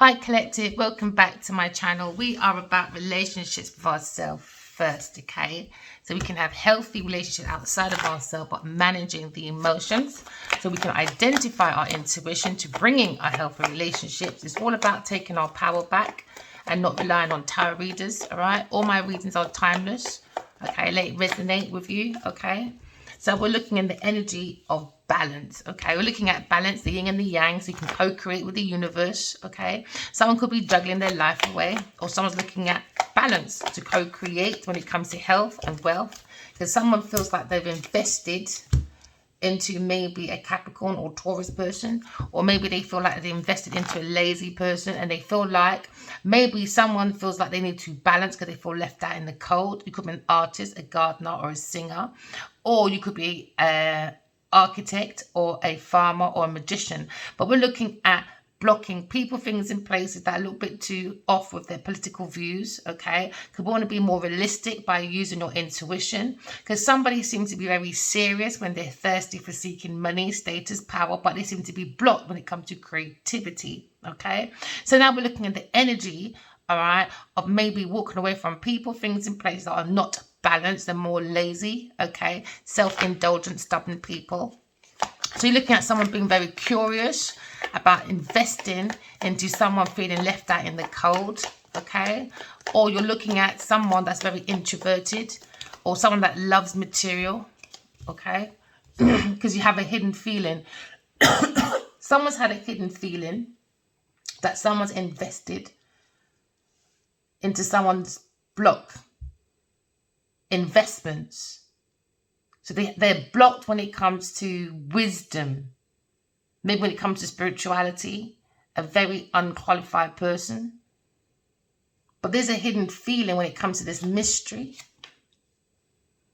Hi collective, welcome back to my channel. We are about relationships with ourselves first, okay? So we can have healthy relationships outside of ourselves, but managing the emotions so we can identify our intuition to bringing our healthy relationships. It's all about taking our power back and not relying on tarot readers, all right? All my readings are timeless, okay? Let it resonate with you, okay? So we're looking in the energy of balance, okay? We're looking at balance, the yin and the yang, so you can co-create with the universe, okay? Someone could be juggling their life away, or someone's looking at balance to co-create when it comes to health and wealth, because someone feels like they've invested into maybe a Capricorn or Taurus person, or maybe they feel like they invested into a lazy person, and they feel like maybe someone feels like they need to balance because they feel left out in the cold. You could be an artist, a gardener, or a singer, or you could be an architect or a farmer or a magician. But we're looking at blocking people, things in places that are a little bit too off with their political views, okay? Because we want to be more realistic by using your intuition, because somebody seems to be very serious when they're thirsty for seeking money, status, power, but they seem to be blocked when it comes to creativity, okay? So now we're looking at the energy, all right, of maybe walking away from people, things in places that are not balanced, they're more lazy, okay? Self-indulgent, stubborn people. So you're looking at someone being very curious about investing into someone feeling left out in the cold, okay? Or you're looking at someone that's very introverted, or someone that loves material, okay? Because you have a hidden feeling. Someone's had a hidden feeling that someone's invested into someone's block investments. So they're blocked when it comes to wisdom. Maybe when it comes to spirituality, a very unqualified person. But there's a hidden feeling when it comes to this mystery.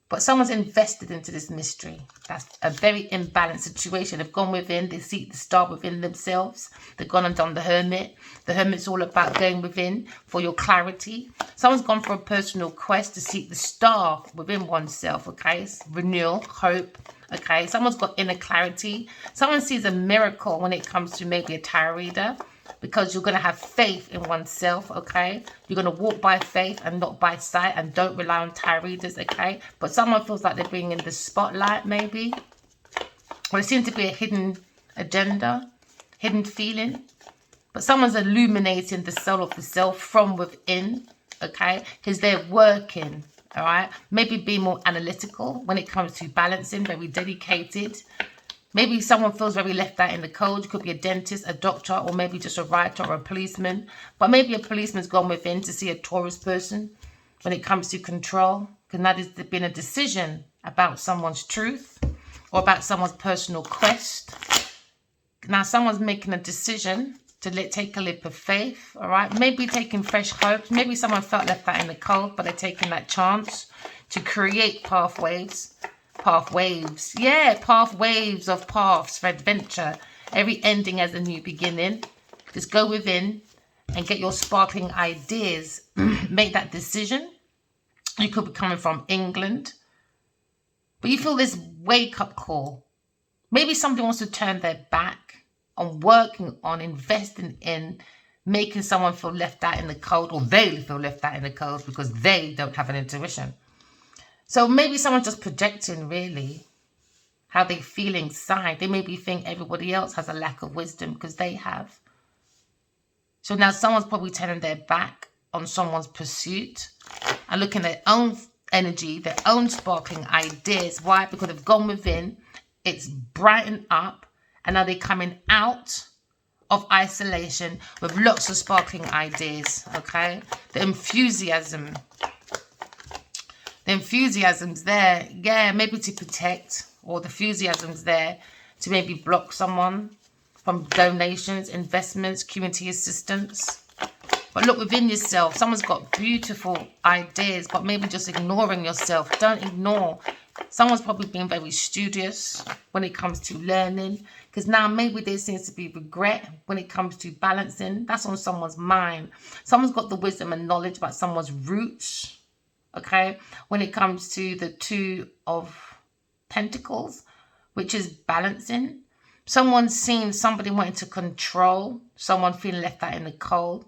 But someone's invested into this mystery. That's a very imbalanced situation. They've gone within, they seek the star within themselves. They've gone and done the hermit. The hermit's all about going within for your clarity. Someone's gone for a personal quest to seek the star within oneself, okay? It's renewal, hope, okay? Someone's got inner clarity. Someone sees a miracle when it comes to maybe a tarot reader, because you're going to have faith in oneself, okay? You're going to walk by faith and not by sight, and don't rely on tarot readers, okay? But someone feels like they're being in the spotlight, maybe. Or there seems to be a hidden agenda, hidden feeling. But someone's illuminating the soul of the self from within, okay? Because they're working, all right? Maybe be more analytical when it comes to balancing, very dedicated. Maybe someone feels very left out in the cold. You could be a dentist, a doctor, or maybe just a writer or a policeman. But maybe a policeman's gone within to see a Taurus person when it comes to control. Because now there's been a decision about someone's truth or about someone's personal quest. Now someone's making a decision to take a leap of faith, all right? Maybe taking fresh hopes. Maybe someone felt left out in the cold, but they're taking that chance to create pathways. Pathways, yeah, pathways of paths for adventure. Every ending has a new beginning. Just go within and get your sparkling ideas. Make that decision. You could be coming from England, but you feel this wake-up call. Maybe somebody wants to turn their back on working on investing in making someone feel left out in the cold, or they feel left out in the cold because they don't have an intuition. So maybe someone's just projecting really how they feel inside. They maybe think everybody else has a lack of wisdom because they have. So now someone's probably turning their back on someone's pursuit and looking at their own energy, their own sparkling ideas. Why? Because they've gone within, it's brightened up, and now they're coming out of isolation with lots of sparkling ideas, okay? The enthusiasm. The enthusiasm's there, yeah, maybe to protect, or the enthusiasm's there to maybe block someone from donations, investments, community assistance. But look within yourself. Someone's got beautiful ideas, but maybe just ignoring yourself. Don't ignore. Someone's probably being very studious when it comes to learning, because now maybe there seems to be regret when it comes to balancing. That's on someone's mind. Someone's got the wisdom and knowledge about someone's roots. Okay, when it comes to the Two of Pentacles, which is balancing. Someone's seen somebody wanting to control, someone feeling left out in the cold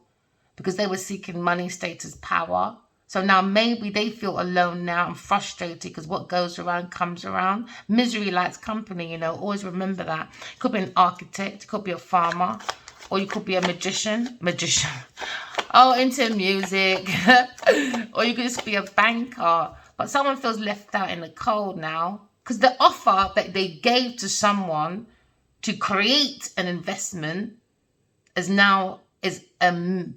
because they were seeking money, status, power. So now maybe they feel alone now and frustrated because what goes around comes around. Misery likes company, always remember that. It could be an architect, it could be a farmer, or you could be a magician. Oh, into music. Or you could just be a banker. But someone feels left out in the cold now because the offer that they gave to someone to create an investment is a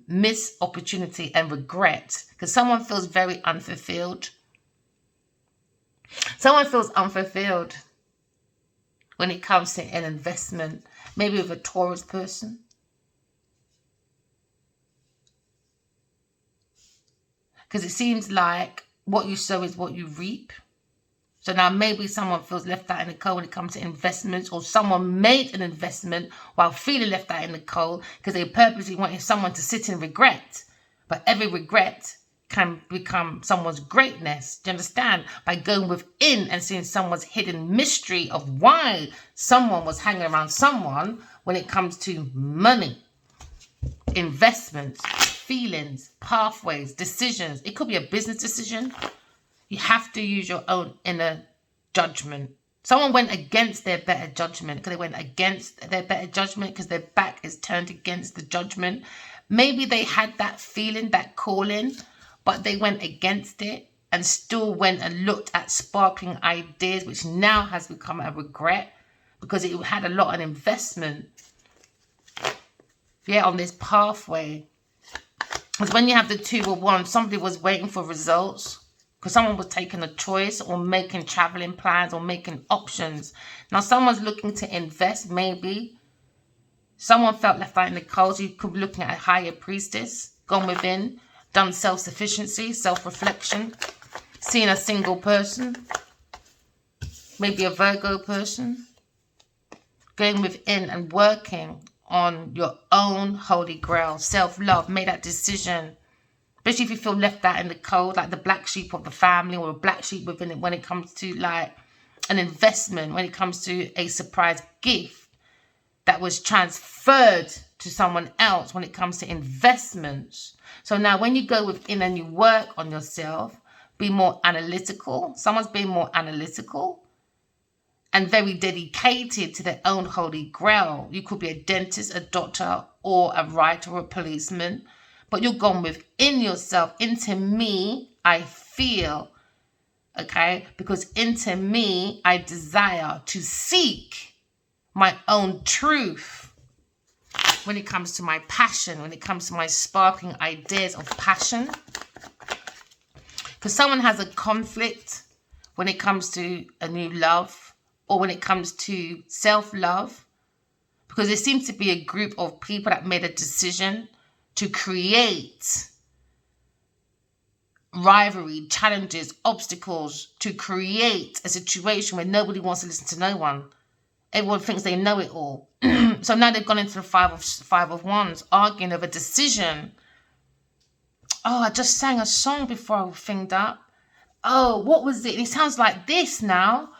missed opportunity and regret because someone feels very unfulfilled. Someone feels unfulfilled when it comes to an investment, maybe with a Taurus person. Because it seems like what you sow is what you reap. So now maybe someone feels left out in the cold when it comes to investments, or someone made an investment while feeling left out in the cold because they purposely wanted someone to sit in regret. But every regret can become someone's greatness. Do you understand? By going within and seeing someone's hidden mystery of why someone was hanging around someone when it comes to money, investments, feelings, pathways, decisions. It could be a business decision. You have to use your own inner judgment. Someone went against their better judgment because they went against their better judgment because their back is turned against the judgment. Maybe they had that feeling, that calling, but they went against it and still went and looked at sparkling ideas, which now has become a regret because it had a lot of investment. Yeah, on this pathway. Because when you have the Two of Wands, somebody was waiting for results. Because someone was taking a choice or making traveling plans or making options. Now someone's looking to invest, maybe. Someone felt left out in the cold. You could be looking at a higher priestess, gone within, done self-sufficiency, self-reflection, seeing a single person, maybe a Virgo person, going within and working on your own holy grail, self-love, made that decision. Especially if you feel left out in the cold, like the black sheep of the family or a black sheep within it when it comes to like an investment, when it comes to a surprise gift that was transferred to someone else when it comes to investments. So now when you go within and you work on yourself, be more analytical. Someone's being more analytical and very dedicated to their own holy grail. You could be a dentist, a doctor, or a writer or a policeman. But you're gone within yourself. Into me, I feel, okay? Because into me, I desire to seek my own truth when it comes to my passion, when it comes to my sparkling ideas of passion. Because someone has a conflict when it comes to a new love or when it comes to self-love. Because there seems to be a group of people that made a decision to create rivalry, challenges, obstacles, to create a situation where nobody wants to listen to no one. Everyone thinks they know it all. So now they've gone into the five of Wands, arguing over a decision. Oh, I just sang a song before I thinged up. Oh, what was it? It sounds like this now.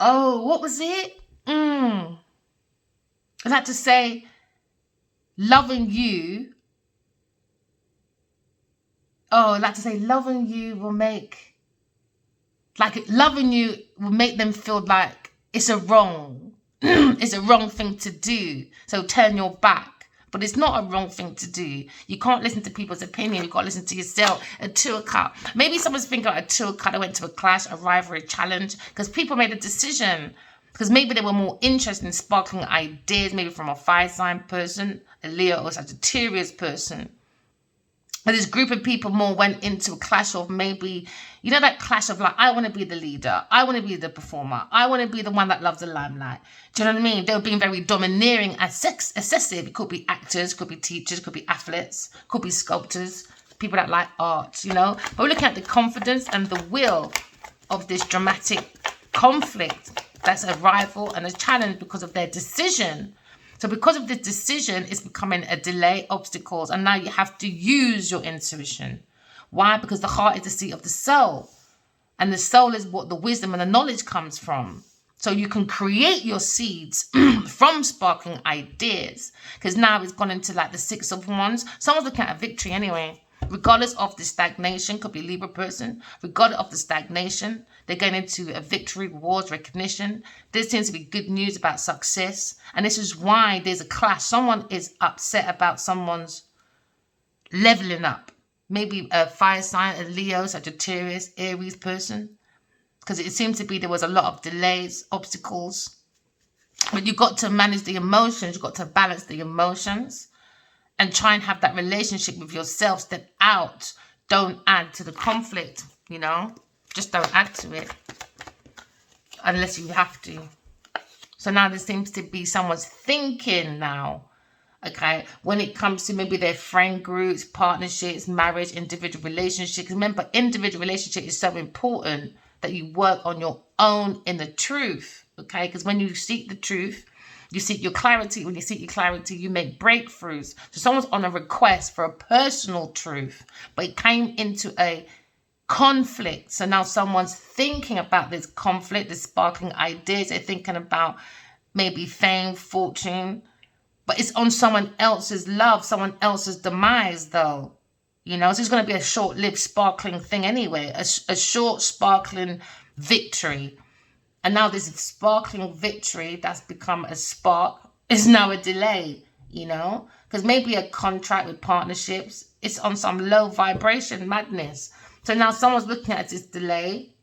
Oh, what was it? I'd like to say, loving you. Oh, I'd like to say loving you will make, loving you will make them feel like it's a wrong, it's a wrong thing to do. So turn your back. But it's not a wrong thing to do. You can't listen to people's opinion. You've got to listen to yourself. A tour cut. Maybe someone's thinking about a tour cut. They went to a clash, a rivalry, a challenge. Because people made a decision. Because maybe they were more interested in sparkling ideas. Maybe from a fire sign person, a Leo or Sagittarius person. But this group of people more went into a clash of maybe, that clash of like, I want to be the leader. I want to be the performer. I want to be the one that loves the limelight. Do you know what I mean? They were being very domineering and excessive. It could be actors, could be teachers, could be athletes, could be sculptors, people that like art, But we're looking at the confidence and the will of this dramatic conflict that's a rival and a challenge because of their decision. So because of this decision, it's becoming a delay, obstacles, and now you have to use your intuition. Why? Because the heart is the seat of the soul. And the soul is what the wisdom and the knowledge comes from. So you can create your seeds from sparkling ideas. Because now it's gone into like the Six of Wands. Someone's looking at a victory anyway. Regardless of the stagnation, could be a Libra person. Regardless of the stagnation, they're going into a victory, rewards, recognition. There seems to be good news about success. And this is why there's a clash. Someone is upset about someone's leveling up. Maybe a fire sign, a Leo, Sagittarius, Aries person. Because it seems to be there was a lot of delays, obstacles. But you've got to manage the emotions. You've got to balance the emotions. And try and have that relationship with yourself. Step out. Don't add to the conflict, you know. Just don't add to it. Unless you have to. So now there seems to be someone's thinking now. Okay. When it comes to maybe their friend groups, partnerships, marriage, individual relationships. Remember, individual relationship is so important that you work on your own inner truth. Okay. Because when you seek the truth, you seek your clarity. When you seek your clarity, you make breakthroughs. So someone's on a request for a personal truth, but it came into a conflict. So now someone's thinking about this conflict, this sparkling ideas. They're thinking about maybe fame, fortune, but it's on someone else's love, someone else's demise, though. You know, so it's going to be a short-lived sparkling thing anyway, a short sparkling victory. And now this sparkling victory that's become a spark is now a delay, you know? Because maybe a contract with partnerships, it's on some low vibration madness. So now someone's looking at this delay,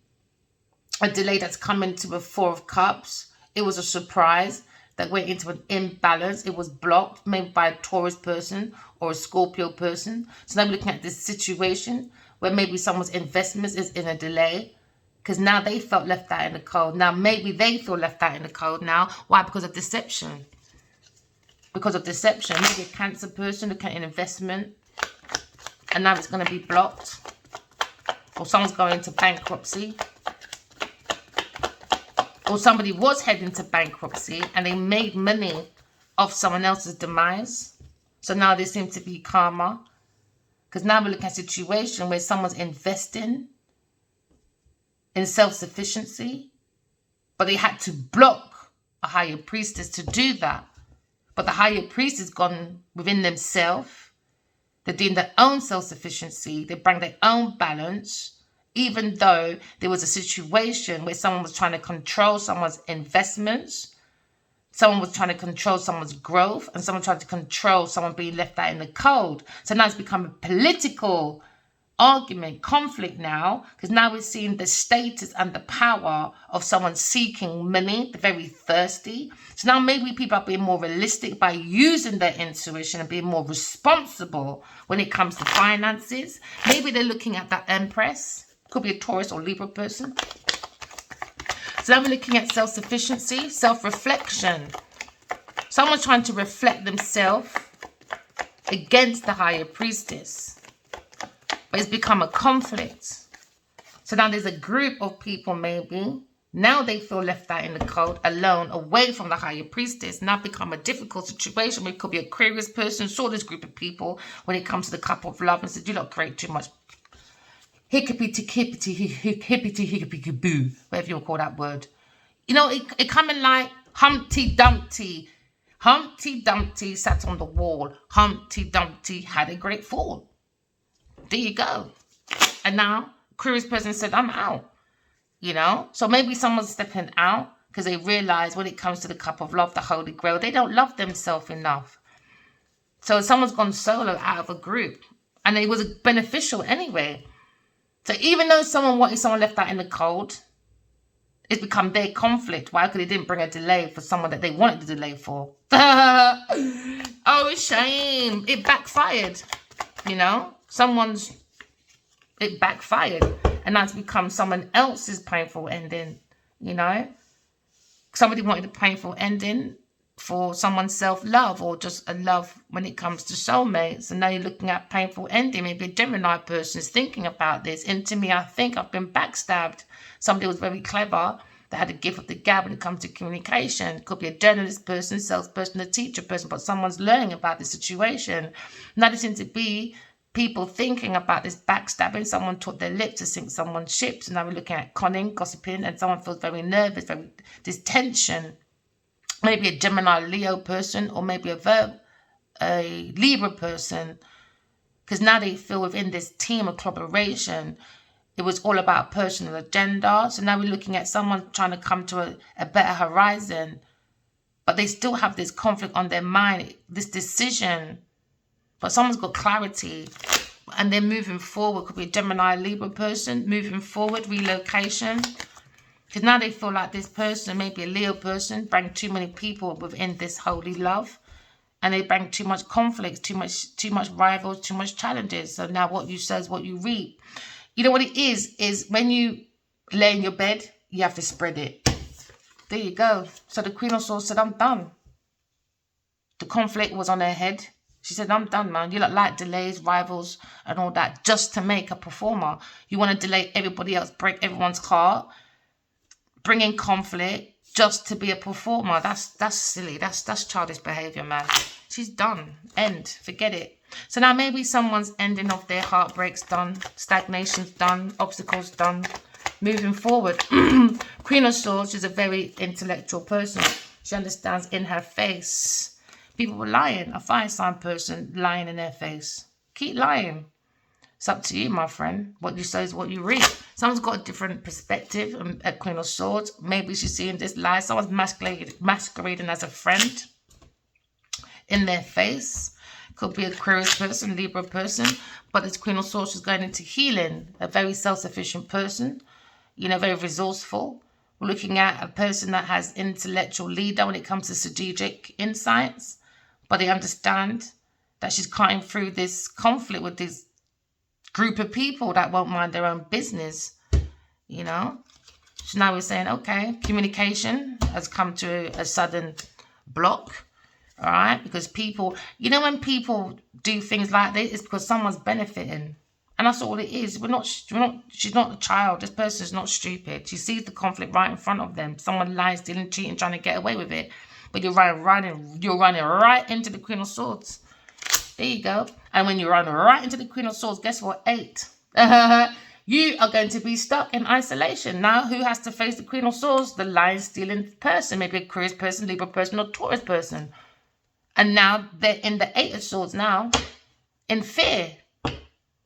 a delay that's come into a Four of Cups. It was a surprise that went into an imbalance. It was blocked, maybe by a Taurus person or a Scorpio person. So now we're looking at this situation where maybe someone's investments is in a delay. Because now they felt left out in the cold. Now maybe they feel left out in the cold now. Why? Because of deception. Because of deception. Maybe a Cancer person looking at an investment. And now it's going to be blocked. Or someone's going into bankruptcy. Or somebody was heading to bankruptcy. And they made money off someone else's demise. So now there seems to be karma. Because now we're looking at a situation where someone's investing in self-sufficiency, but they had to block a higher priestess to do that. But the higher priest has gone within themselves. They're doing their own self-sufficiency. They bring their own balance, even though there was a situation where someone was trying to control someone's investments, someone was trying to control someone's growth, and someone tried to control someone being left out in the cold. So now it's become a political argument, conflict now, because now we're seeing the status and the power of someone seeking money, they're very thirsty. So now maybe people are being more realistic by using their intuition and being more responsible when it comes to finances. Maybe they're looking at that Empress, could be a Taurus or Libra person. So now we're looking at self-sufficiency, self-reflection. Someone's trying to reflect themselves against the higher priestess. But it's become a conflict. So now there's a group of people maybe. Now they feel left out in the cold, alone, away from the higher priestess. Now become a difficult situation. It could be a Aquarius person, saw this group of people when it comes to the cup of love and said, you don't create too much hippity-hippity-boo, whatever you call that word. You know, it coming like Humpty Dumpty. Humpty Dumpty sat on the wall. Humpty Dumpty had a great fall. There you go. And now, Aquarius person said, I'm out. You know? So maybe someone's stepping out because they realize when it comes to the cup of love, the Holy Grail, they don't love themselves enough. So someone's gone solo out of a group. And it was beneficial anyway. So even though someone wanted someone left out in the cold, it's become their conflict. Why? Because they didn't bring a delay for someone that they wanted the delay for. Oh, shame. It backfired. You know? It backfired. And that's become someone else's painful ending. You know? Somebody wanted a painful ending for someone's self-love or just a love when it comes to soulmates. And now you're looking at painful ending. Maybe a Gemini person is thinking about this. Into me, I think I've been backstabbed. Somebody was very clever. They had a gift of the gab when it comes to communication. It could be a journalist person, salesperson, a teacher person, but someone's learning about the situation. Now there seems to be people thinking about this backstabbing. Someone taught their lip to sink someone's ship. So now we're looking at conning, gossiping, and someone feels very nervous, this tension. Maybe a Gemini Leo person, or maybe a Libra person. Because now they feel within this team of collaboration, it was all about personal agenda. So now we're looking at someone trying to come to a better horizon, but they still have this conflict on their mind, this decision. But someone's got clarity and they're moving forward. Could be a Gemini Libra person moving forward, relocation. Because now they feel like this person, maybe a Leo person, bring too many people within this holy love. And they bring too much conflict, too much rivals, too much challenges. So now what you sow is what you reap. You know what it is when you lay in your bed, you have to spread it. There you go. So the Queen of Swords said, I'm done. The conflict was on her head. She said, I'm done, man. You look like delays, rivals, and all that just to make a performer. You want to delay everybody else, break everyone's heart, bring in conflict just to be a performer. That's silly. That's childish behavior, man. She's done. End. Forget it. So now maybe someone's ending of their heartbreaks done, stagnation's done, obstacles done, moving forward. Queen of Swords is a very intellectual person. She understands in her face. People were lying. A fire sign person lying in their face. Keep lying. It's up to you, my friend. What you sow is what you reap. Someone's got a different perspective at Queen of Swords. Maybe she's seeing this lie. Someone's masquerading as a friend in their face. Could be a Aquarius person, Libra person. But this Queen of Swords is going into healing. A very self-sufficient person. You know, very resourceful. We're looking at a person that has intellectual leader when it comes to strategic insights. But they understand that she's cutting through this conflict with this group of people that won't mind their own business, you know. So now we're saying, okay, communication has come to a sudden block, all right? Because people, you know, when people do things like this, it's because someone's benefiting. And that's all it is. She's not a child. This person's not stupid. She sees the conflict right in front of them. Someone lying, stealing, cheating, trying to get away with it. But you're running right into the Queen of Swords. There you go. And when you run right into the Queen of Swords, guess what? 8. You are going to be stuck in isolation. Now, who has to face the Queen of Swords? The lying, stealing person. Maybe a Aquarius person, Libra person, or Taurus person. And now they're in the 8 of Swords now, in fear.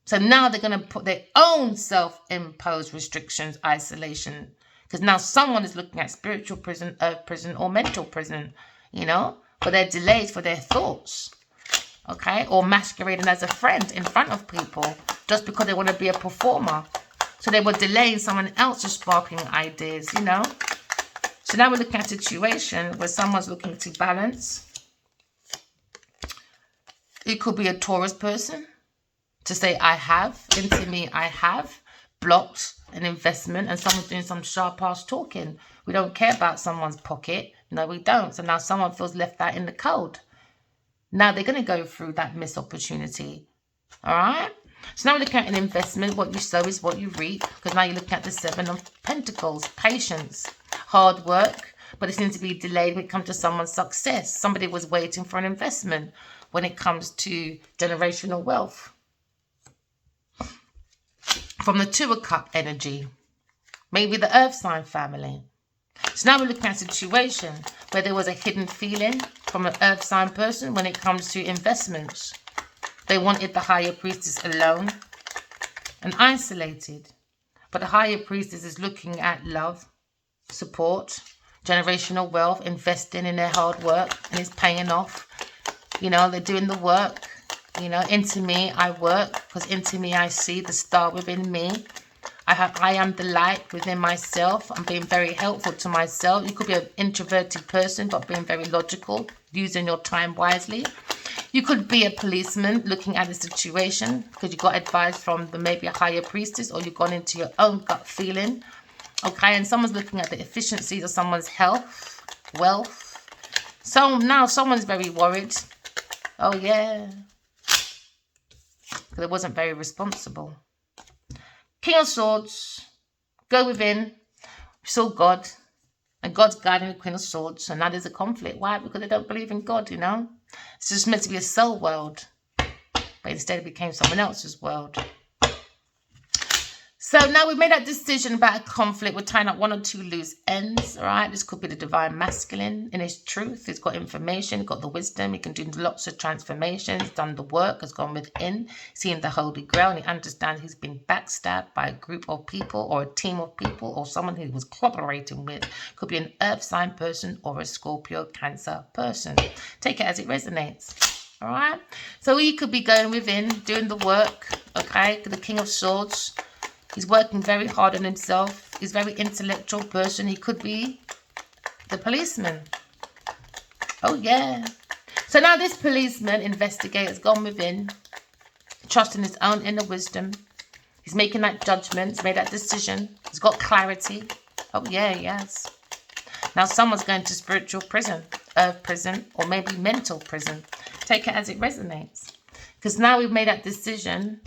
So now they're going to put their own self-imposed restrictions, isolation. Because now someone is looking at spiritual prison, earth prison, or mental prison, you know, for their delays, for their thoughts. Okay, or masquerading as a friend in front of people just because they want to be a performer. So they were delaying someone else's sparkling ideas, you know. So now we're looking at a situation where someone's looking to balance. It could be a Taurus person to say, I have, into me, I have blocked an investment, and someone's doing some sharp ass talking. We don't care about someone's pocket. No, we don't. So now someone feels left out in the cold. Now they're going to go through that missed opportunity. All right. So now we're looking at an investment. What you sow is what you reap. Because now you're looking at the 7 of Pentacles. Patience. Hard work. But it seems to be delayed when it comes to someone's success. Somebody was waiting for an investment when it comes to generational wealth. From the 2 of Cup energy. Maybe the Earth sign family. So now we're looking at a situation where there was a hidden feeling from an Earth sign person when it comes to investments. They wanted the Higher Priestess alone and isolated. But the Higher Priestess is looking at love, support, generational wealth, investing in their hard work, and it's paying off. You know, they're doing the work. You know, into me I work, because into me I see the star within me. I am the light within myself. I'm being very helpful to myself. You could be an introverted person, but being very logical, using your time wisely. You could be a policeman looking at the situation because you got advice from maybe a Higher Priestess, or you've gone into your own gut feeling. Okay, and someone's looking at the efficiencies of someone's health, wealth. So now someone's very worried. Oh, yeah. Because it wasn't very responsible. King of Swords, go within. We saw God, and God's guiding the Queen of Swords, and now there's a conflict. Why? Because they don't believe in God, you know. It's just meant to be a soul world. but instead it became someone else's world. So now we've made that decision about a conflict. We're tying up one or two loose ends, all right? This could be the divine masculine in his truth. He's got information, he's got the wisdom. He can do lots of transformations, done the work, has gone within, seen the Holy Grail, and he understands he's been backstabbed by a group of people or a team of people or someone he was cooperating with. Could be an earth sign person or a Scorpio, Cancer person. Take it as it resonates, all right? So he could be going within, doing the work, okay? The King of Swords. He's working very hard on himself. He's a very intellectual person. He could be the policeman. Oh, yeah. So now this policeman, investigator, has gone within, trusting his own inner wisdom. He's making that judgment. He's made that decision. He's got clarity. Oh, yeah, yes. Now someone's going to spiritual prison, earth prison, or maybe mental prison. Take it as it resonates. Because now we've made that decision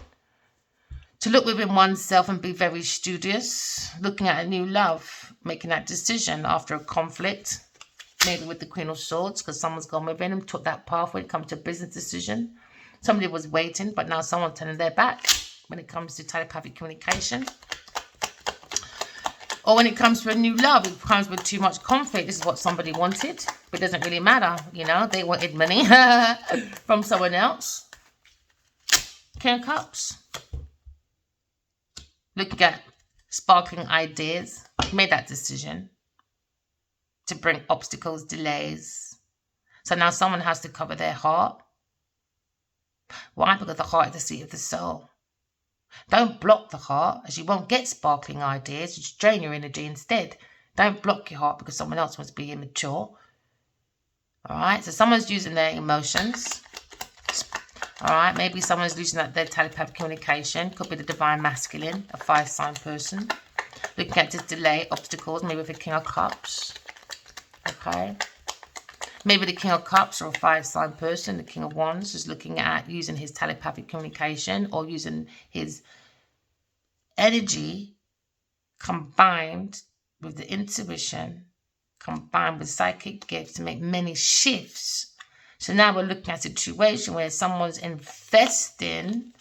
to look within oneself and be very studious, looking at a new love, making that decision after a conflict, maybe with the Queen of Swords, because someone's gone within and took that path when it comes to a business decision. Somebody was waiting, but now someone's turning their back when it comes to telepathic communication. Or when it comes to a new love, it comes with too much conflict. This is what somebody wanted, but it doesn't really matter. You know, they wanted money from someone else. King of Cups. Looking at sparkling ideas, made that decision to bring obstacles, delays. So now someone has to cover their heart. Why? Because the heart is the seat of the soul. Don't block the heart, as you won't get sparkling ideas. Just drain your energy instead. Don't block your heart because someone else wants to be immature. All right, so someone's using their emotions. All right, maybe someone's losing their telepathic communication. Could be the divine masculine, a fire sign person. Looking at just delay, obstacles, maybe with a King of Cups. Okay. Maybe the King of Cups or a fire sign person, the King of Wands, is looking at using his telepathic communication or using his energy combined with the intuition, combined with psychic gifts to make many shifts. So now we're looking at a situation where someone's investing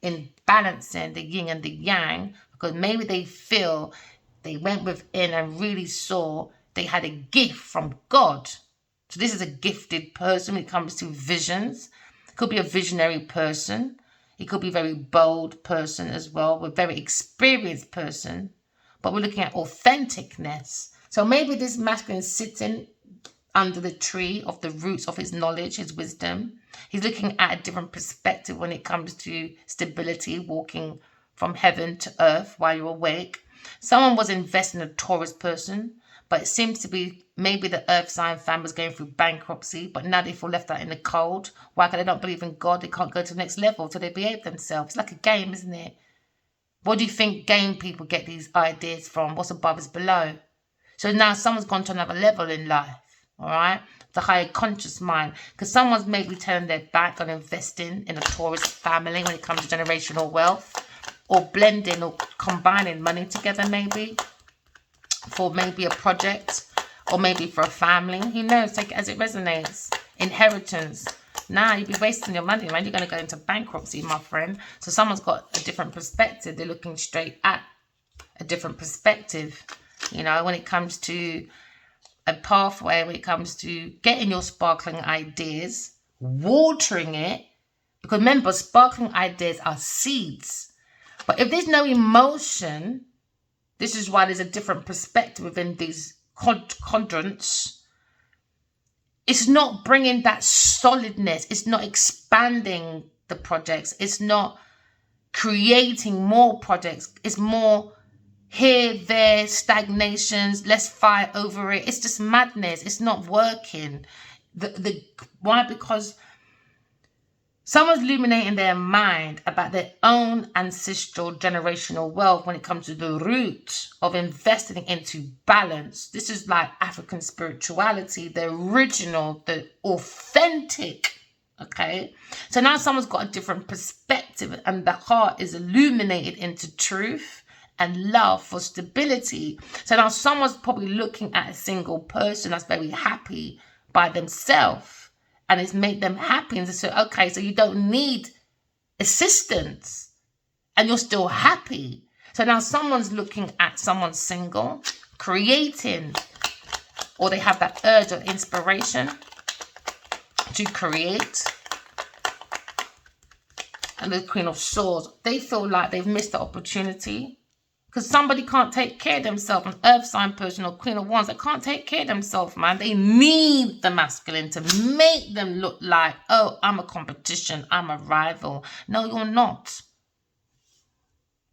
in balancing the yin and the yang, because maybe they feel they went within and really saw they had a gift from God. So this is a gifted person when it comes to visions. It could be a visionary person. It could be a very bold person as well, a very experienced person. But we're looking at authenticness. So maybe this masculine is sitting under the tree of the roots of his knowledge, his wisdom. He's looking at a different perspective when it comes to stability, walking from heaven to earth while you're awake. Someone was investing in a Taurus person, but it seems to be maybe the earth sign fan was going through bankruptcy, but now they feel left out in the cold. Why? Because they don't believe in God. They can't go to the next level till they behave themselves. It's like a game, isn't it? What do you think game people get these ideas from? What's above is below. So now someone's gone to another level in life. All right, the higher conscious mind, because someone's maybe turning their back on investing in a Taurus family when it comes to generational wealth, or blending or combining money together, maybe for maybe a project or maybe for a family. Who knows? Take it as it resonates. Inheritance. Nah, you'd be wasting your money, man. You're going to go into bankruptcy, my friend. So someone's got a different perspective. They're looking straight at a different perspective. You know, when it comes to a pathway, when it comes to getting your sparkling ideas, watering it, because remember, sparkling ideas are seeds. But if there's no emotion, this is why there's a different perspective within these quadrants. It's not bringing that solidness. It's not expanding the projects. It's not creating more projects. It's more here, there, stagnations, let's fight over it. It's just madness. It's not working. Why? Because someone's illuminating their mind about their own ancestral generational wealth when it comes to the root of investing into balance. This is like African spirituality, the original, the authentic. Okay, so now someone's got a different perspective and the heart is illuminated into truth and love for stability. So now someone's probably looking at a single person that's very happy by themselves and it's made them happy. And so, okay, so you don't need assistance, and you're still happy. So now someone's looking at someone single, creating, or they have that urge or inspiration to create. And the Queen of Swords, they feel like they've missed the opportunity because somebody can't take care of themselves. An earth sign person or Queen of Wands, they can't take care of themselves, man. They need the masculine to make them look like, oh, I'm a competition, I'm a rival. No, you're not.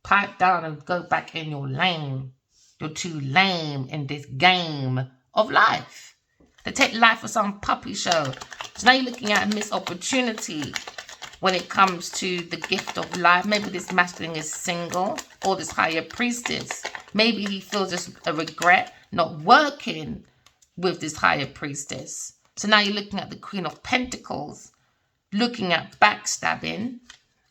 Pipe down and go back in your lane. You're too lame in this game of life. They take life for some puppy show. So now you're looking at a missed opportunity when it comes to the gift of life. Maybe this masculine is single, or this higher priestess. Maybe he feels just a regret not working with this higher priestess. So now you're looking at the Queen of Pentacles, looking at backstabbing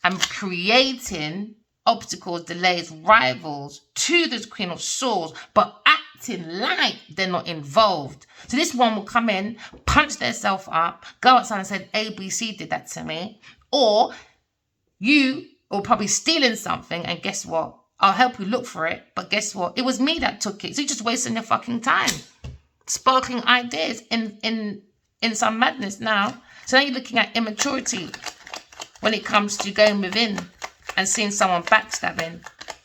and creating obstacles, delays, rivals to this Queen of Swords, but acting like they're not involved. So this one will come in, punch themselves up, go outside and say, ABC did that to me. Or you are probably stealing something, and guess what? I'll help you look for it, but guess what? It was me that took it. So you're just wasting your fucking time. Sparkling ideas in some madness now. So now you're looking at immaturity when it comes to going within and seeing someone backstabbing,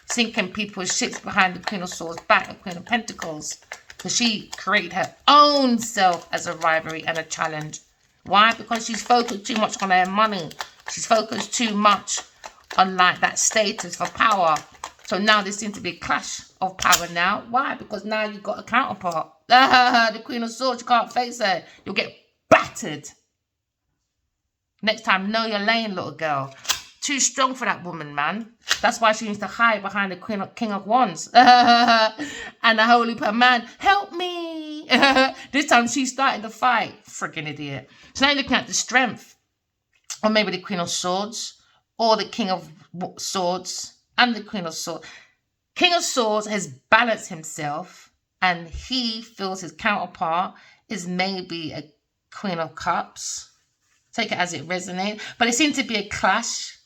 sinking people's ships behind the Queen of Swords back, the Queen of Pentacles, because she created her own self as a rivalry and a challenge. Why? Because she's focused too much on her money. She's focused too much on like that status for power. So now there seems to be a clash of power now. Why? Because now you've got a counterpart. The Queen of Swords, you can't face her. You'll get battered. Next time, know your lane, little girl. Too strong for that woman, man. That's why she needs to hide behind the King of Wands. And the Holy Man, help me. This time she started the fight. Freaking idiot. So now you're looking at the strength. Or maybe the Queen of Swords. Or the King of Swords. And the Queen of Swords. King of Swords has balanced himself. And he feels his counterpart is maybe a Queen of Cups. Take it as it resonates. But it seems to be a clash.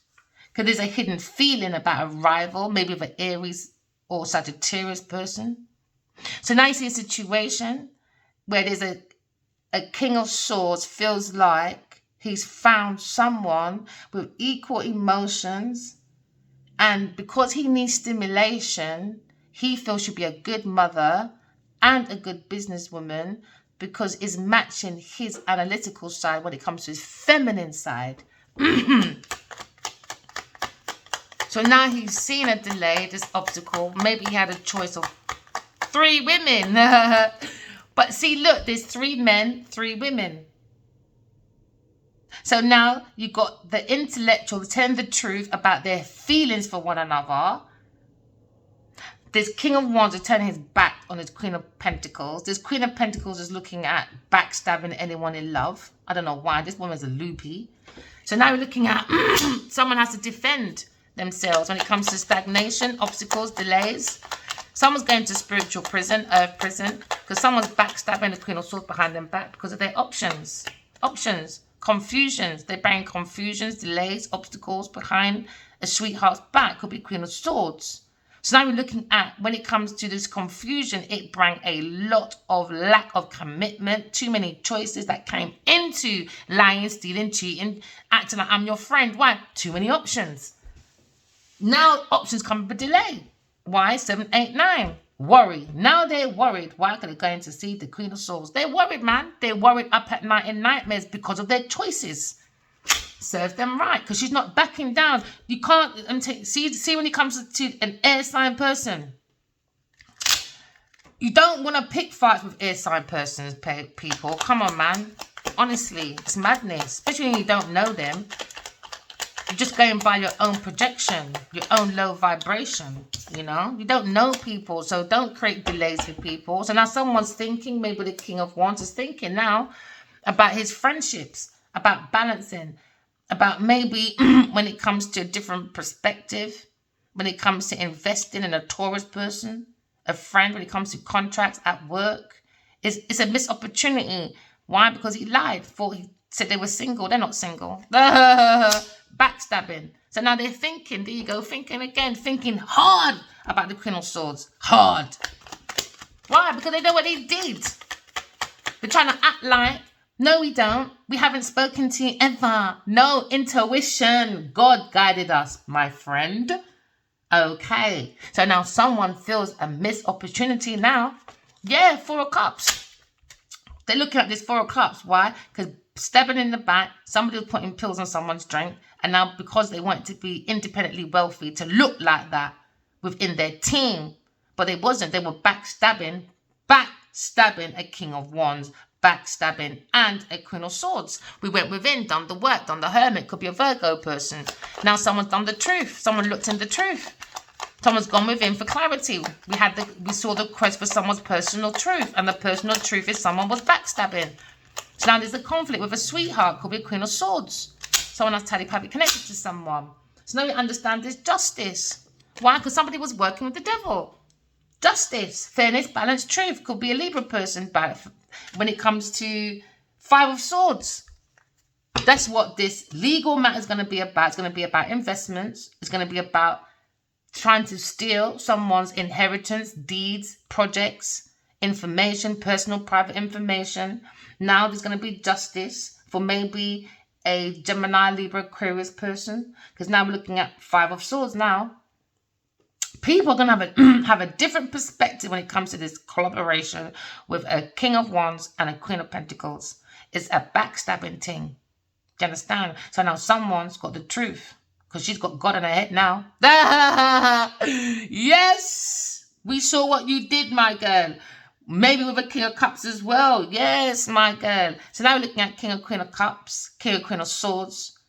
Because there's a hidden feeling about a rival. Maybe of an Aries or Sagittarius person. So now you see a situation where there's a King of Swords feels like he's found someone with equal emotions. And because he needs stimulation, he feels she'll be a good mother and a good businesswoman because it's matching his analytical side when it comes to his feminine side. So now he's seen a delay, this obstacle. Maybe he had a choice of 3 women. But see, look, there's 3 men, 3 women. So now you've got the intellectual telling the truth about their feelings for one another. This King of Wands is turning his back on his Queen of Pentacles. This Queen of Pentacles is looking at backstabbing anyone in love. I don't know why. This woman's a loopy. So now we're looking at someone has to defend themselves when it comes to stagnation, obstacles, delays. Someone's going to spiritual prison, earth prison, because someone's backstabbing the Queen of Swords behind them back because of their options, confusions. They're bringing confusions, delays, obstacles behind a sweetheart's back. Could be Queen of Swords. So now we're looking at, when it comes to this confusion, it brought a lot of lack of commitment, too many choices that came into lying, stealing, cheating, acting like I'm your friend. Why? Too many options. Now options come with delay. Why? 7, 8, 9. Worry. Now they're worried. Why? Because they're going to see the Queen of Swords. They're worried, man. They're worried up at night in nightmares because of their choices. Serve them right, because she's not backing down. You can't see when it comes to an air sign person. You don't want to pick fights with air sign persons, people. Come on, man. Honestly, it's madness. Especially when you don't know them. You're just going by your own projection, your own low vibration, you know. You don't know people, so don't create delays with people. So now someone's thinking, maybe the King of Wands is thinking now about his friendships, about balancing, about maybe when it comes to a different perspective, when it comes to investing in a Taurus person, a friend, when it comes to contracts at work. It's a missed opportunity. Why? Because he lied. Thought he said they were single. They're not single. Backstabbing. backstabbing. So now they're thinking, there you go, thinking again, thinking hard about the Queen of Swords. Hard. Why? Because they know what they did. They're trying to act like, no, we don't. We haven't spoken to you ever. No, intuition. God guided us, my friend. Okay. So now someone feels a missed opportunity now. Yeah, 4 of Cups. They're looking at this 4 of Cups. Why? Because stabbing in the back, somebody was putting pills on someone's drink. And now because they want to be independently wealthy, to look like that within their team. But they wasn't. They were backstabbing a King of Wands, backstabbing, and a Queen of Swords. We went within, done the work, done the Hermit. Could be a Virgo person. Now someone's done the truth. Someone looked in the truth. Someone's gone within for clarity. We saw the quest for someone's personal truth, and the personal truth is someone was backstabbing. So now there's a conflict with a sweetheart. Could be a Queen of Swords. Someone has telepathy connected to someone. So now you understand there's justice. Why? Because somebody was working with the devil. Justice, fairness, balance, truth. Could be a Libra person. But when it comes to 5 of Swords, that's what this legal matter is going to be about. It's going to be about investments. It's going to be about trying to steal someone's inheritance, deeds, projects, information, personal, private information. Now there's going to be justice for maybe a Gemini, Libra, Aquarius person. Because now we're looking at 5 of Swords now. People are going to have a different perspective when it comes to this collaboration with a King of Wands and a Queen of Pentacles. It's a backstabbing thing. Do you understand? So now someone's got the truth because she's got God in her head now. Yes! We saw what you did, my girl. Maybe with a King of Cups as well. Yes, my girl. So now we're looking at King of Queen of Cups, King of Queen of Swords.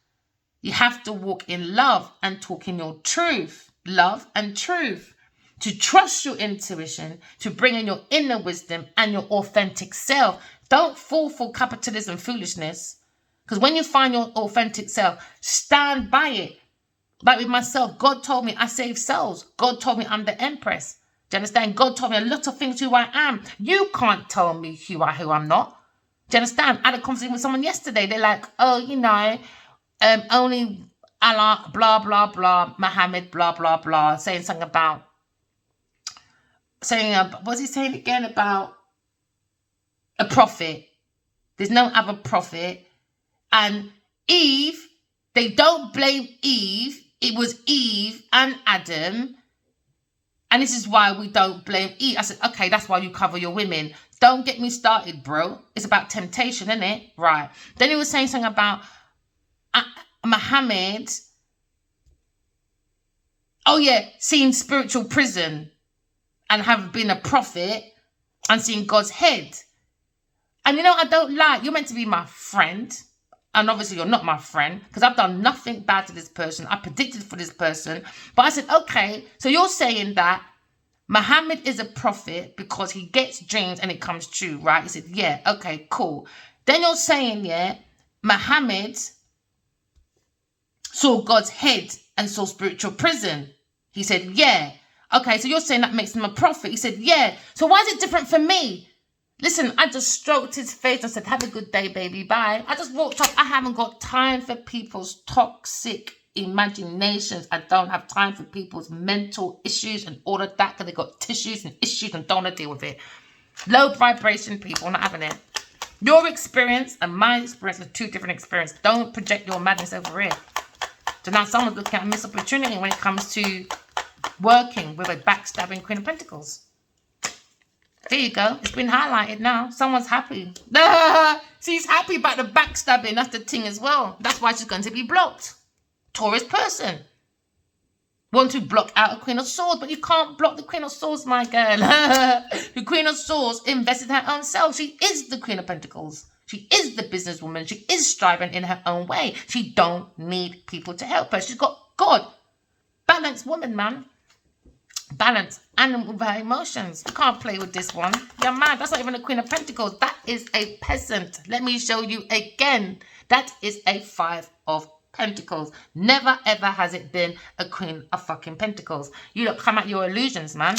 You have to walk in love and talk in your truth. Love and truth, to trust your intuition, to bring in your inner wisdom and your authentic self. Don't fall for capitalism foolishness, because when you find your authentic self, stand by it. Like with myself, God told me I save souls. God told me I'm the Empress. Do you understand? God told me a lot of things who I am. You can't tell me who I'm not. Do you understand? I had a conversation with someone yesterday. They're like, oh, you know, only Allah, blah, blah, blah, Muhammad, blah, blah, blah, saying something about, what's he saying again about a prophet? There's no other prophet. And Eve, they don't blame Eve. It was Eve and Adam. And this is why we don't blame Eve. I said, okay, that's why you cover your women. Don't get me started, bro. It's about temptation, isn't it? Right. Then he was saying something about Muhammad, seeing spiritual prison and have been a prophet and seeing God's head. And you know, I don't like, you're meant to be my friend. And obviously you're not my friend because I've done nothing bad to this person. I predicted for this person. But I said, okay, so you're saying that Muhammad is a prophet because he gets dreams and it comes true, right? He said, yeah, okay, cool. Then you're saying, Muhammad saw God's head and saw spiritual prison. He said, yeah. Okay, so you're saying that makes him a prophet. He said, yeah. So why is it different for me? Listen, I just stroked his face. I said, have a good day, baby. Bye. I just walked up. I haven't got time for people's toxic imaginations. I don't have time for people's mental issues and all of that because they got tissues and issues and don't want to deal with it. Low vibration people, not having it. Your experience and my experience are 2 different experiences. Don't project your madness over here. So now someone's looking at a missed opportunity when it comes to working with a backstabbing Queen of Pentacles. There you go. It's been highlighted now. Someone's happy. She's happy about the backstabbing. That's the thing as well. That's why she's going to be blocked. Taurus person. Want to block out a Queen of Swords, but you can't block the Queen of Swords, my girl. The Queen of Swords invested her own self. She is the Queen of Pentacles. She is the businesswoman. She is striving in her own way. She don't need people to help her. She's got God. Balanced woman, man. Balance. And with her emotions. You can't play with this one. You're mad. That's not even a Queen of Pentacles. That is a peasant. Let me show you again. That is a 5 of Pentacles. Never ever has it been a Queen of fucking Pentacles. You don't come at your illusions, man.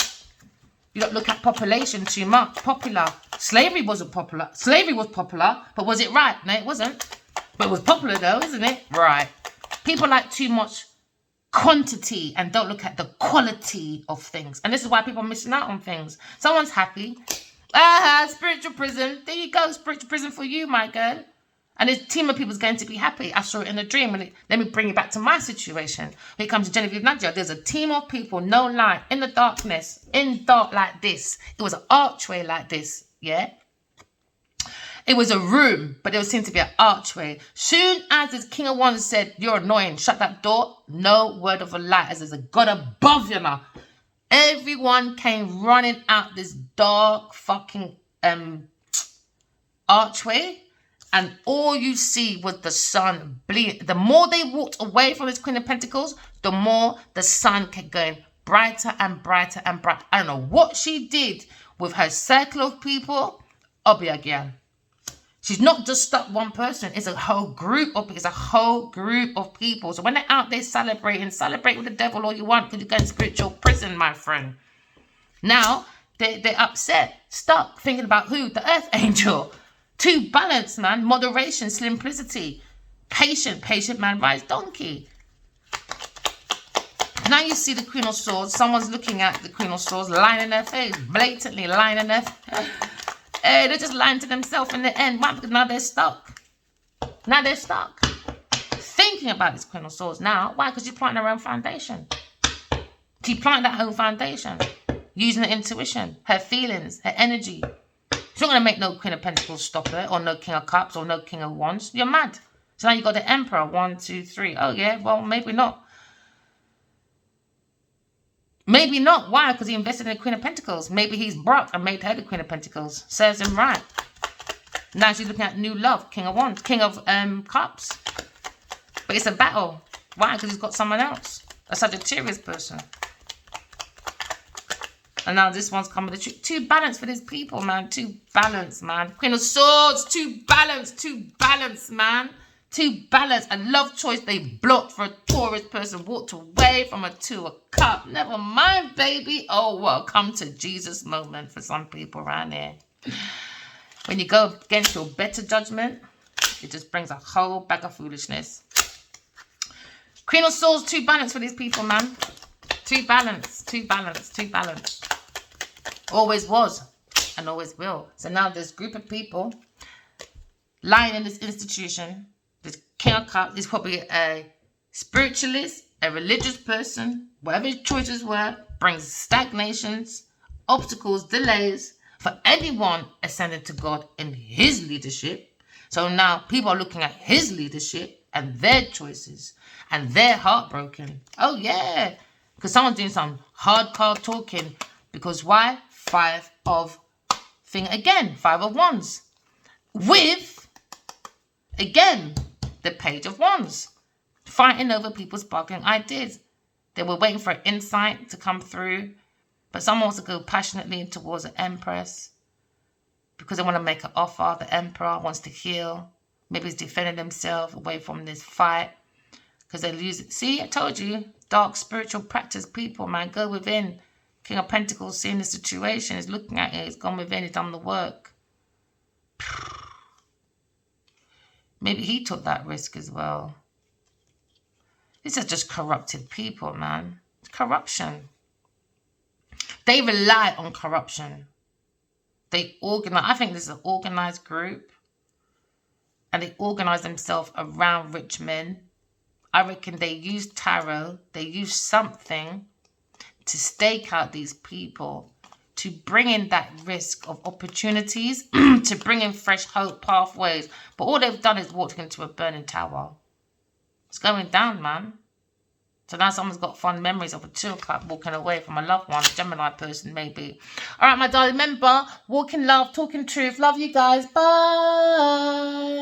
You don't look at population too much. Popular. Slavery wasn't popular. Slavery was popular, but was it right? No, it wasn't. But it was popular though, isn't it? Right. People like too much quantity and don't look at the quality of things. And this is why people are missing out on things. Someone's happy. Spiritual prison. There you go. Spiritual prison for you, my girl. And this team of people is going to be happy. I saw it in a dream. Let me bring it back to my situation. When it comes to Genevieve Nadia, there's a team of people, no light, in the darkness, in dark like this. It was an archway like this, yeah? It was a room, but there seemed to be an archway. Soon as this King of Wands said, you're annoying, shut that door, no word of a lie, as there's a God above you now. Everyone came running out this dark fucking archway. And all you see was the sun bleed. The more they walked away from this Queen of Pentacles, the more the sun kept going brighter and brighter and brighter. I don't know what she did with her circle of people. Obiagian. She's not just stuck one person. It's a whole group of people. So when they're out there celebrating, celebrate with the devil all you want because you're going to spiritual prison, my friend. Now, they're upset, stuck, thinking about who? The Earth Angel. Too balanced, man. Moderation, simplicity. Patient man rides donkey. Now you see the Queen of Swords. Someone's looking at the Queen of Swords, lying in their face. Blatantly lying in their face. They're just lying to themselves in the end. Why? Because now they're stuck. Now they're stuck. Thinking about this Queen of Swords now. Why? Because she's planting her own foundation. She planted that own foundation. Using her intuition, her feelings, her energy. She's not going to make no Queen of Pentacles stop her, or no King of Cups, or no King of Wands. You're mad. So now you got the Emperor. 1, 2, 3. Oh, yeah? Well, maybe not. Maybe not. Why? Because he invested in the Queen of Pentacles. Maybe he's broke and made her the Queen of Pentacles. Serves him right. Now she's looking at new love. King of Wands. King of Cups. But it's a battle. Why? Because he's got someone else. A Sagittarius person. And now this one's coming to too balanced for these people, man. Too balanced, man. Queen of Swords, too balanced, man. Too balanced. A love choice they blocked for a Taurus person. Walked away from a 2 of Cups. Never mind, baby. Oh, well, come to Jesus moment for some people around here. When you go against your better judgment, it just brings a whole bag of foolishness. Queen of Swords, too balanced for these people, man. Too balanced. Always was and always will. So now this group of people lying in this institution, this King of Cups, is probably a spiritualist, a religious person, whatever his choices were, brings stagnations, obstacles, delays for anyone ascending to God in his leadership. So now people are looking at his leadership and their choices and they're heartbroken. Oh yeah, because someone's doing some hardcore talking. Because why? 5 of Wands. With, again, the Page of Wands. Fighting over people's sparkling ideas. They were waiting for an insight to come through. But someone wants to go passionately towards the Empress. Because they want to make an offer. The Emperor wants to heal. Maybe he's defending himself away from this fight. Because they lose it. See, I told you. Dark spiritual practice people, man. Go within. King of Pentacles seeing the situation, is looking at it, he's gone within, he's done the work. Maybe he took that risk as well. These are just corrupted people, man. It's corruption. They rely on corruption. They organize. I think this is an organized group. And they organize themselves around rich men. I reckon they use tarot. They use something to stake out these people, to bring in that risk of opportunities, to bring in fresh hope pathways. But all they've done is walked into a burning tower. It's going down, man. So now someone's got fond memories of a 2 o'clock walking away from a loved one, a Gemini person maybe. All right, my darling, remember, walk in love, talking truth. Love you guys. Bye.